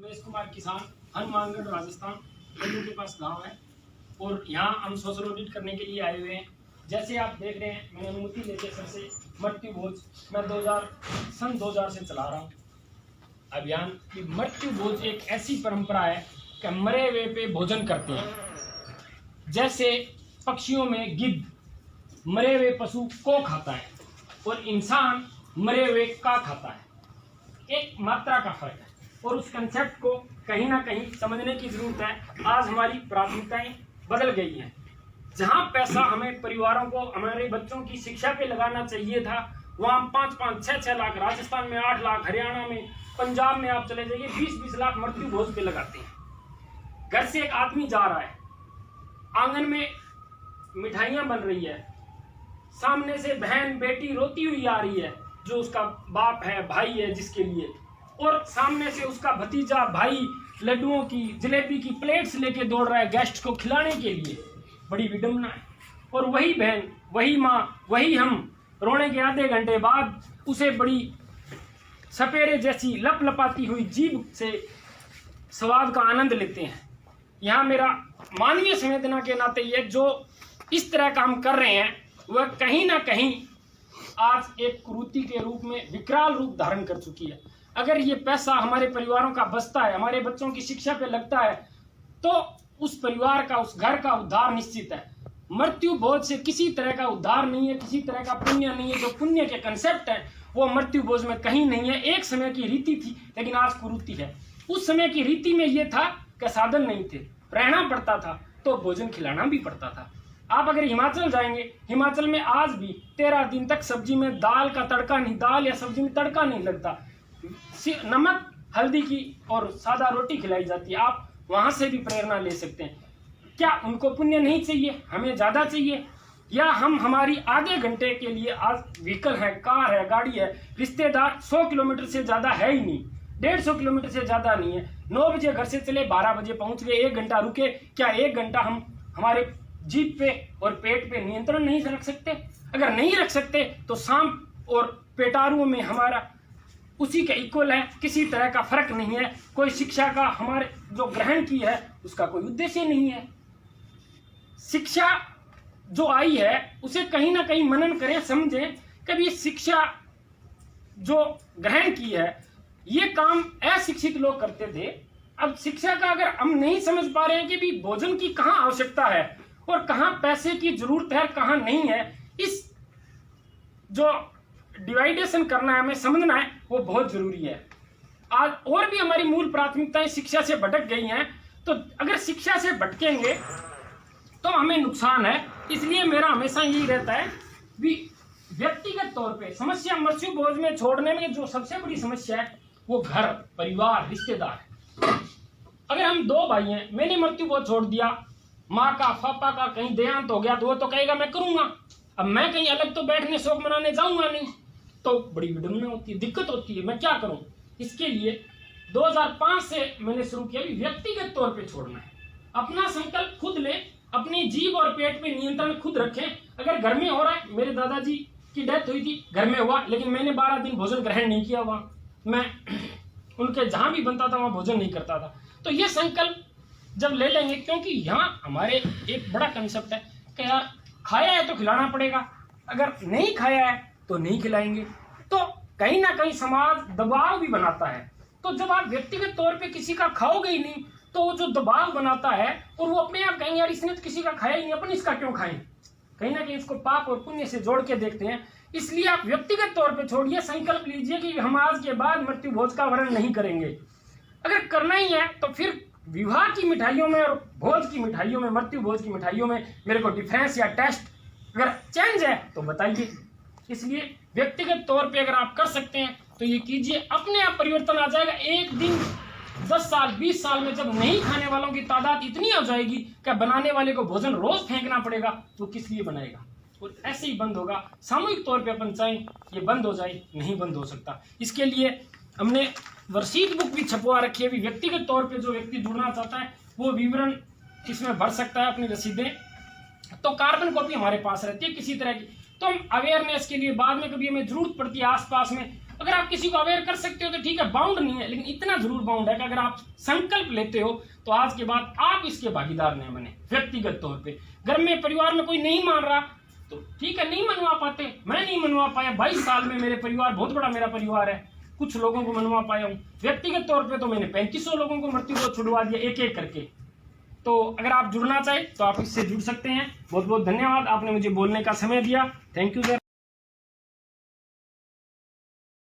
रमेश कुमार किसान, हनुमानगढ़ राजस्थान के पास गांव है और यहाँ हम सोशल ऑडिट करने के लिए आए हुए हैं। जैसे आप देख रहे हैं, मैंने अनुमति लेके सर से मृत्यु भोज मैं 2000 से चला रहा हूँ अभियान। कि मृत्यु भोज एक ऐसी परंपरा है कि मरे हुए पे भोजन करते हैं। जैसे पक्षियों में गिद्ध मरे हुए पशु को खाता है और इंसान मरे हुए का खाता है, एक मात्रा का फर्क है और उस कंसेप्ट को कहीं ना कहीं समझने की जरूरत है। आज हमारी प्राथमिकताएं बदल गई हैं। जहां पैसा हमें परिवारों को, हमारे बच्चों की शिक्षा पे लगाना चाहिए था, वहां 5-5, 6-6 लाख, राजस्थान में 8 लाख, हरियाणा में, पंजाब में आप चले जाइए 20-20 लाख मृत्यु भोज पे लगाते हैं। घर से एक आदमी जा रहा है, आंगन में मिठाइयां बन रही है, सामने से बहन बेटी रोती हुई आ रही है जो उसका बाप है, भाई है जिसके लिए, और सामने से उसका भतीजा भाई लड्डुओं की, जलेबी की प्लेट्स लेके दौड़ रहा है गेस्ट को खिलाने के लिए। बड़ी विडंबना है। और वही बहन, वही माँ, वही हम रोने के आधे घंटे बाद उसे बड़ी सपेरे जैसी लपलपाती हुई जीभ से स्वाद का आनंद लेते हैं। यहाँ मेरा मानवीय संवेदना के नाते ये जो इस तरह काम कर रहे हैं वह कहीं ना कहीं आज एक कुरीति के रूप में विकराल रूप धारण कर चुकी है। अगर ये पैसा हमारे परिवारों का बचता है, हमारे बच्चों की शिक्षा पे लगता है, तो उस परिवार का, उस घर का उद्धार निश्चित है। मृत्यु भोज से किसी तरह का उद्धार नहीं है, किसी तरह का पुण्य नहीं है। जो पुण्य के कंसेप्ट है वो मृत्यु भोज में कहीं नहीं है। एक समय की रीति थी लेकिन आज कुरीति है। उस समय की रीति में ये था कि साधन नहीं थे, रहना पड़ता था तो भोजन खिलाना भी पड़ता था। आप अगर हिमाचल जाएंगे, हिमाचल में आज भी 13 दिन तक सब्जी में दाल का तड़का नहीं, दाल या सब्जी में तड़का नहीं लगता, नमक हल्दी की और सादा रोटी खिलाई जाती है। आप वहां से भी प्रेरणा ले सकते हैं। क्या उनको पुण्य नहीं चाहिए, हमें ज्यादा चाहिए? या हम हमारी आधे घंटे के लिए, आज व्हीकल है, कार है, गाड़ी है, रिश्तेदार 100 किलोमीटर से ज्यादा है ही नहीं, 150 किलोमीटर से ज्यादा नहीं है। 9 बजे घर से चले, 12 बजे पहुंच गए, 1 घंटा रुके, क्या 1 घंटा हम हमारे जीभ पे और पेट पे नियंत्रण नहीं रख सकते? अगर नहीं रख सकते तो सांप और पेटारुओं में हमारा उसी के इक्वल है, किसी तरह का फर्क नहीं है। कोई शिक्षा का हमारे जो ग्रहण की है उसका कोई उद्देश्य नहीं है। शिक्षा जो आई है उसे कहीं ना कहीं मनन करें, समझें। कभी शिक्षा जो ग्रहण की है ये काम अशिक्षित लोग करते थे। अब शिक्षा का अगर हम नहीं समझ पा रहे हैं कि भी भोजन की कहाँ आवश्यकता है और कहाँ पैसे की जरूरत है, कहाँ नहीं है, इस जो डिवाइडेशन करना है, हमें समझना है, वो बहुत जरूरी है। आज और भी हमारी मूल प्राथमिकताएं शिक्षा से भटक गई हैं, तो अगर शिक्षा से भटकेंगे तो हमें नुकसान है। इसलिए मेरा हमेशा यही रहता है भी व्यक्तिगत तौर पे समस्या मृत्यु भोज में छोड़ने में जो सबसे बड़ी समस्या है वो घर, परिवार, रिश्तेदार है। अगर हम 2 भाई हैं, मैंने मृत्यु भोज छोड़ दिया, माँ का, पापा का कहीं देहांत हो गया तो वो तो कहेगा मैं करूंगा, अब मैं कहीं अलग तो बैठने शोक मनाने जाऊंगा नहीं, तो बड़ी विडंबना होती है, दिक्कत होती है, मैं क्या करूं? इसके लिए 2005 से मैंने शुरू किया कि व्यक्तिगत तौर पे छोड़ना है। अपना संकल्प खुद ले, अपनी जीभ और पेट पे नियंत्रण खुद रखें। अगर घर में हो रहा है, मेरे दादाजी की डेथ हुई थी, घर में हुआ, लेकिन मैंने 12 दिन भोजन ग्रहण नहीं किया, वहां मैं उनके जहां भी बनता था वहां भोजन नहीं करता था। तो ये संकल्प जब ले लेंगे, क्योंकि यहाँ हमारे एक बड़ा कंसेप्ट है कि यार खाया है तो खिलाना पड़ेगा, अगर नहीं खाया है तो नहीं खिलाएंगे, तो कहीं ना कहीं समाज दबाव भी बनाता है। तो जब आप व्यक्तिगत तौर पे किसी का खाओगे ही नहीं तो वो जो दबाव बनाता है, और वो अपने आप कहेंगे यार इसने तो किसी का खाया ही नहीं, अपन इसका क्यों खाएं? कहीं ना कहीं इसको पाप और पुण्य से जोड़ के देखते हैं। इसलिए आप व्यक्तिगत तौर पे छोड़िए, संकल्प लीजिए कि हम आज के बाद मृत्यु भोज का वर्ण नहीं करेंगे। अगर करना ही है तो फिर विवाह की मिठाइयों में और भोज की मिठाइयों में, मृत्यु भोज की मिठाइयों में मेरे को डिफरेंस या टेस्ट अगर चेंज है तो बताइए। इसलिए व्यक्तिगत तौर पे अगर आप कर सकते हैं तो ये कीजिए, अपने आप परिवर्तन आ जाएगा। एक दिन 10 साल 20 साल में जब नहीं खाने वालों की तादाद इतनी हो जाएगी कि बनाने वाले को भोजन रोज फेंकना पड़ेगा, तो किस लिए बनाएगा? और ऐसे ही बंद होगा। सामूहिक तौर पे अपन चाहें ये बंद हो जाए, नहीं बंद हो सकता। इसके लिए हमने वर्कशीट बुक भी छपवा रखी है। व्यक्तिगत तौर पे जो व्यक्ति जुड़ना चाहता है वो विवरण इसमें भर सकता है, अपनी रसीदें। तो कार्बन कॉपी हमारे पास रहती है किसी तरह की, तो हम अवेयरनेस के लिए बाद में कभी हमें जरूरत पड़ती है आसपास में अगर आप किसी को अवेयर कर सकते हो तो ठीक है, बाउंड नहीं है, लेकिन इतना जरूर बाउंड है कि अगर आप संकल्प लेते हो तो आज के बाद आप इसके भागीदार न बने। व्यक्तिगत तौर पे घर में परिवार में कोई नहीं मान रहा तो ठीक है, नहीं मनवा पाते, मैं नहीं मनवा पाया, 22 साल में मेरे परिवार बहुत बड़ा मेरा परिवार है, कुछ लोगों को मनवा पाया हूँ। व्यक्तिगत तौर पे तो मैंने 3500 लोगों को मृत्यु को छुड़वा दिया एक एक करके। तो अगर आप जुड़ना चाहे तो आप इससे जुड़ सकते हैं। बहुत बहुत धन्यवाद, आपने मुझे बोलने का समय दिया। Thank you sir.